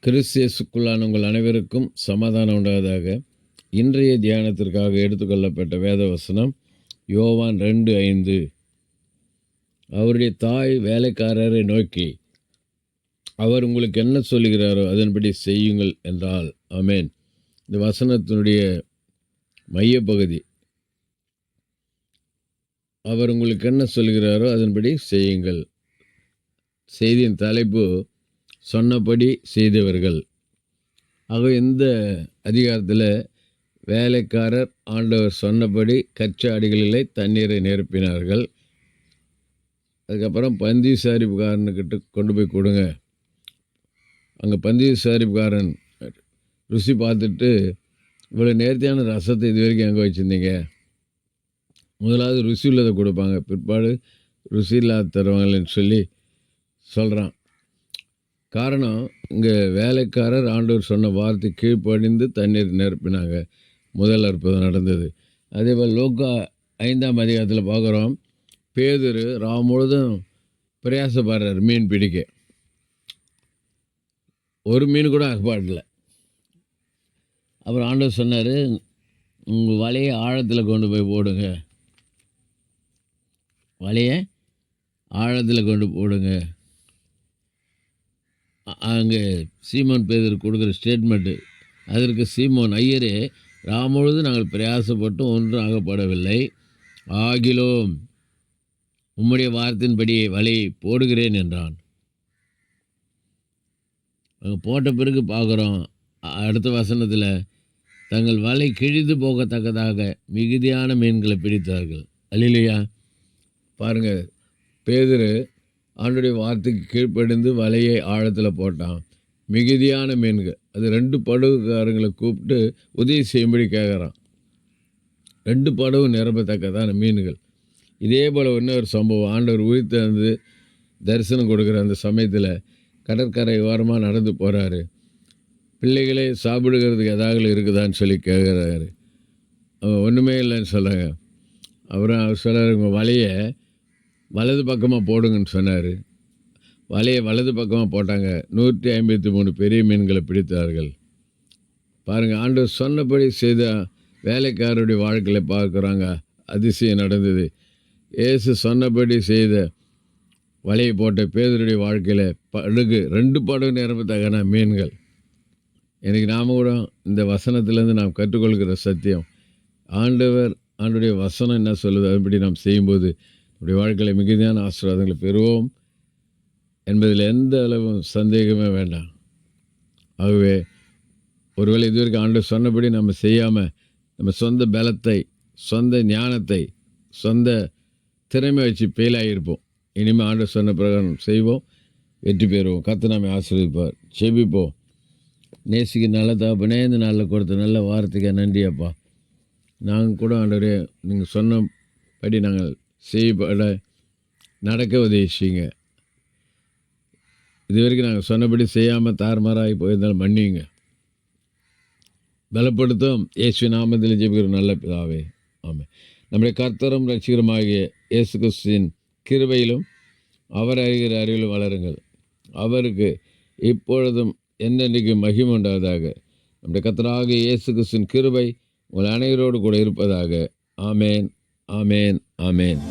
கிறிஸ்து இயேசுக்குள்ளான உங்கள் அனைவருக்கும் சமாதானம் உண்டாவதாக. இன்றைய தியானத்திற்காக எடுத்துக்கொள்ளப்பட்ட வேத வசனம் யோவான் 2:5. அவருடைய தாய் வேலைக்காரரை நோக்கி, அவர் உங்களுக்கு என்ன சொல்லுகிறாரோ அதன்படி செய்யுங்கள் என்றால். ஆமென். இந்த வசனத்தினுடைய மையப்பகுதி, அவர் உங்களுக்கு என்ன சொல்லுகிறாரோ அதன்படி செய்யுங்கள். செய்தியின் தலைப்பு சொன்னபடி செய்தவர்கள். ஆக இந்த அதிகாரத்தில் வேலைக்காரர் ஆண்டவர் சொன்னபடி கச்சாடிகளிலே தண்ணீரை நிரப்பினார்கள். அதுக்கப்புறம் பந்தி விசாரிப்புக்காரனுக்கிட்ட கொண்டு போய் கொடுங்க. அங்கே பந்தி விசாரிப்புக்காரன் ருசி பார்த்துட்டு, இவ்வளோ நேர்த்தியான ரசத்தை இது வரைக்கும் எங்கே வச்சுருந்தீங்க? முதலாவது ருசி உள்ளதை கொடுப்பாங்க, பிற்பாடு ருசி இல்லாத தருவாங்கன்னு சொல்லி சொல்கிறான். காரணம், இங்கே வேலைக்காரர் ஆண்டவர் சொன்ன வார்த்தை கீழ்ப்படிந்து தண்ணீர் நிரப்பினாங்க. முதல் அற்புதம் நடந்தது. அதேபோல் லூக்கா 5ஆம் அதிகாரத்தில் பார்க்குறோம், பேதுரு ராவு முழுதும் பிரயாசப்படுறார் மீன் பிடிக்க. ஒரு மீன் கூட அகப்பாடல. அப்புறம் ஆண்டவர் சொன்னார், உங்கள் வலையை ஆழத்தில் கொண்டு போய் போடுங்க, வலையை ஆழத்தில் கொண்டு போடுங்க. அங்கே சீமோன் பேதுரு கொடுக்குற ஸ்டேட்மெண்ட்டு, அதற்கு சீமோன், ஐயரே, ராமுழுது நாங்கள் பிரயாசப்பட்டு ஒன்றும் அகப்படவில்லை, ஆகிலும் உம்முடைய வார்த்தையின்படி வலையை போடுகிறேன் என்றான். அங்கே போட்ட பிறகு பார்க்குறோம், அடுத்த வசனத்தில், தங்கள் வலை கிழிந்து போகத்தக்கதாக மிகுதியான மீன்களை பிடித்தார்கள். அல்லேலூயா. பாருங்கள், பேதுரு ஆண்டுடைய வார்த்தைக்கு கீழ்ப்படிந்து வலையை ஆழத்தில் போட்டான். மிகுதியான மீன்கள், அது 2 படகுக்காரங்களை கூப்பிட்டு உதவி செய்யும்படி கேட்குறான். 2 படகு நிரப்பத்தக்கதான மீன்கள். இதே போல் இன்னொரு சம்பவம், ஆண்டவர் உயிர்த்தெழுந்து தரிசனம் கொடுக்குற அந்த சமயத்தில் கடற்கரை ஓரமாக நடந்து போகிறாரு. பிள்ளைகளே சாப்பிடுகிறதுக்கு எதாவது இருக்குதான்னு சொல்லி கேட்குறாரு. அவன் ஒன்றுமே இல்லைன்னு சொல்கிறாங்க. அப்புறம் அவர் சொல்கிறார், உங்கள் வலையை வலது பக்கமாக போடுங்கன்னு சொன்னார். வலையை வலது பக்கமாக போட்டாங்க. 153 பெரிய மீன்களை பிடித்தார்கள். பாருங்கள், ஆண்டவர் சொன்னபடி செய்த வேலைக்காரருடைய வாழ்க்கையில் பார்க்குறாங்க. அதிசயம் நடந்தது. இயேசு சொன்னபடி செய்த வலையை போட்ட பேதுருடைய வாழ்க்கையில் படகு 2 படகு நிரப்பத்தக்கன மீன்கள். எனக்கு நாம் கூட இந்த வசனத்திலேருந்து நாம் கற்றுக்கொள்கிற சத்தியம், ஆண்டுடைய வசனம் என்ன சொல்லுது, அதுபடி நாம் செய்யும்போது நம்முடைய வாழ்க்கையில் மிகுதியான ஆசீர்வாதங்களை பெறுவோம் என்பதில் எந்த அளவும் சந்தேகமே வேண்டாம். ஆகவே ஒருவேளை இதுவரைக்கும் ஆண்டவர் சொன்னபடி நம்ம செய்யாமல் நம்ம சொந்த பலத்தை, சொந்த ஞானத்தை, சொந்த திறமை வச்சு ஃபெயிலாகியிருப்போம். இனிமேல் ஆண்டவர் சொன்ன பிரகாரம் செய்வோம், வெற்றி பெறுவோம். கர்த்தர் நம்மை ஆசீர்வதிப்பார். செபிப்போம். நேசிக்க நல்ல தகப்பனே, இந்த நாளில் கொடுத்த நல்ல வார்த்தைக்கு நன்றி அப்பா. நாங்கள் கூட ஆண்டவரே, நீங்கள் சொன்னபடி நாங்கள் செய்யப்பட நடக்க உதவிச்சிங்க. இது வரைக்கும் நாங்கள் சொன்னபடி செய்யாமல் தாறுமாறாகி போயிருந்தாலும் மன்னிங்க. பலப்படுத்தும் இயேசு நாமத்தில் ஜெபிக்கிற நல்ல பிதாவே, ஆமென். நம்முடைய கர்த்தரும் ரட்சிகருமாகிய இயேசு கிறிஸ்துவின் கிருபையிலும் அவர் அறிகிற அறிவிலும் வளருங்கள். அவருக்கு இப்பொழுதும் என்னென்றைக்கு மகிமை உண்டாவதாக. நம்முடைய கர்த்தராகிய இயேசு கிறிஸ்துவின் கிருபை உங்கள் அனைவரோடு கூட இருப்பதாக. ஆமேன், ஆமேன், ஆமேன்.